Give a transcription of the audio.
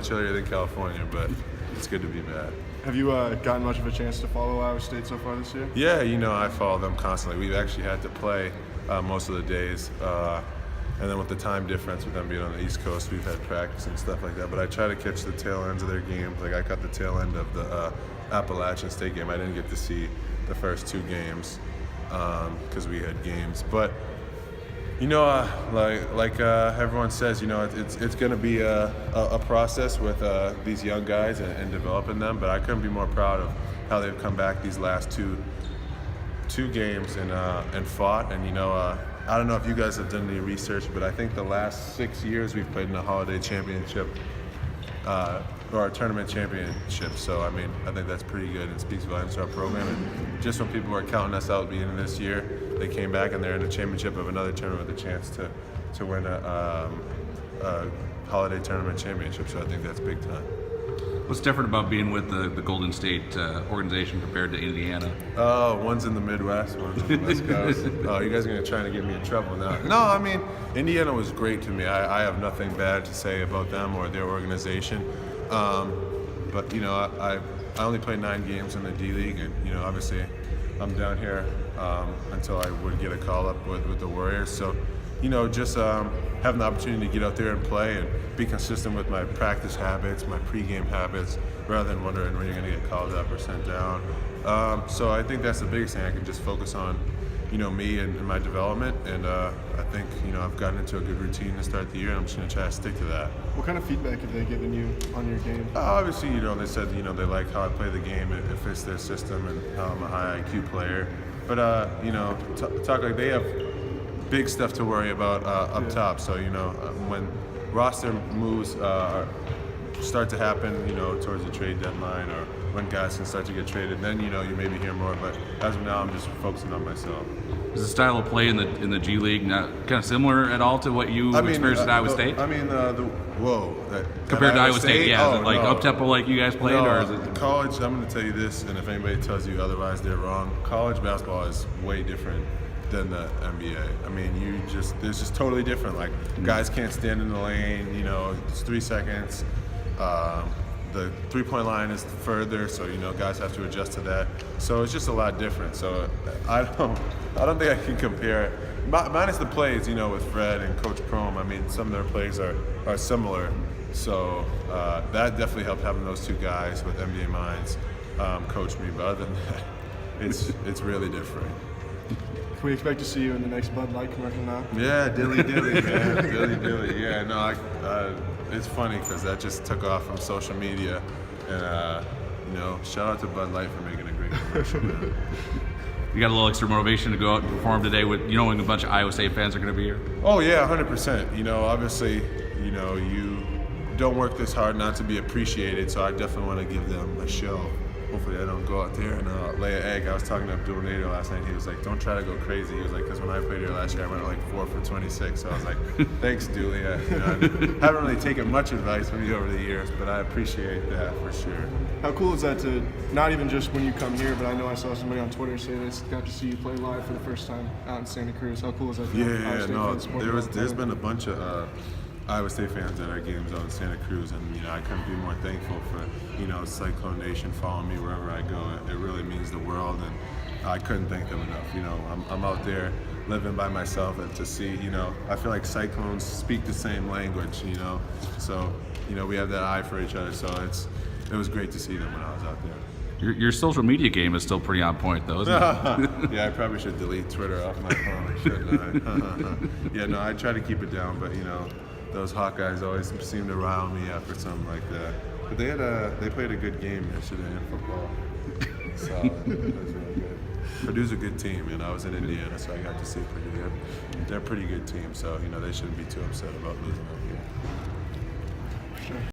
chillier than California, but it's good to be back. Have you gotten much of a chance to follow Iowa State so far this year? Yeah, I follow them constantly. We've actually had to play most of the days, and then with the time difference with them being on the East Coast, we've had practice and stuff like that. But I try to catch the tail ends of their games. Like I caught the tail end of the Appalachian State game. I didn't get to see the first 2 games because we had games. But like everyone says, it's going to be a process with these young guys and developing them. But I couldn't be more proud of how they've come back these last two games and fought. And I don't know if you guys have done any research, but I think the last 6 years we've played in a holiday championship or a tournament championship. So I think that's pretty good and speaks volumes to our program. And just when people were counting us out beginning this year, they came back and they're in a championship of another tournament with a chance to win a holiday tournament championship. So I think that's big time. What's different about being with the Golden State organization compared to Indiana? Oh, one's in the Midwest, one's in the West Coast. Oh, you guys are going to try to get me in trouble now. No, Indiana was great to me. I have nothing bad to say about them or their organization. But, I only played 9 games in the D-League, and, obviously I'm down here until I would get a call up with the Warriors. So, just having the opportunity to get out there and play and be consistent with my practice habits, my pregame habits, rather than wondering when you're going to get called up or sent down. So I think that's the biggest thing. I can just focus on, me and my development. And I think, I've gotten into a good routine to start the year, and I'm just going to try to stick to that. What kind of feedback have they given you on your game? Obviously, they said, they like how I play the game. It fits their system and how I'm a high IQ player. But, talk like they have big stuff to worry about up top. So, when roster moves start to happen, towards the trade deadline or when guys can start to get traded, then, you maybe hear more. But as of now, I'm just focusing on myself. Is the style of play in the G League not kind of similar at all to what you experienced at Iowa State? Compared to Iowa State, yeah. Is it like up-tempo like you guys played? No, or is it college, I'm going to tell you this, and if anybody tells you otherwise, they're wrong. College basketball is way different than the NBA. It's just totally different. Like, guys can't stand in the lane, it's 3 seconds. The three-point line is further, so guys have to adjust to that. So it's just a lot different. So I don't think I can compare it. Minus the plays, with Fred and Coach Chrome. Some of their plays are similar. So that definitely helped having those 2 guys with NBA minds coach me. But other than that, it's really different. Can we expect to see you in the next Bud Light commercial now? Yeah, dilly, man. dilly. Yeah, no, it's funny because that just took off from social media, and shout out to Bud Light for making a great commercial. Man. You got a little extra motivation to go out and perform today with knowing a bunch of Iowa State fans are going to be here? Oh yeah, 100%. Obviously, you don't work this hard not to be appreciated, so I definitely want to give them a show. Hopefully I don't go out there and lay an egg. I was talking to Abdul Nader last night. He was like, don't try to go crazy. He was like, because when I played here last year, I went like 4 for 26. So I was like, thanks, Dooley. I haven't really taken much advice from you over the years, but I appreciate that for sure. How cool is that to, not even just when you come here, but I know I saw somebody on Twitter say they got to see you play live for the first time out in Santa Cruz. How cool is that? There's been a bunch of Iowa State fans at our games out in Santa Cruz, and I couldn't be more thankful for Cyclone Nation following me wherever I go. It really means the world, and I couldn't thank them enough. I'm out there living by myself, and to see I feel like Cyclones speak the same language, so we have that eye for each other. So it was great to see them when I was out there. Your social media game is still pretty on point, though, isn't it? Yeah, I probably should delete Twitter off my phone, shouldn't I? Yeah, no, I try to keep it down, but those Hawkeyes always seem to rile me up or something like that. But they played a good game yesterday in football. So it was really good. Purdue's a good team, and I was in Indiana, so I got to see Purdue. They're a pretty good team, so they shouldn't be too upset about losing out here. Sure.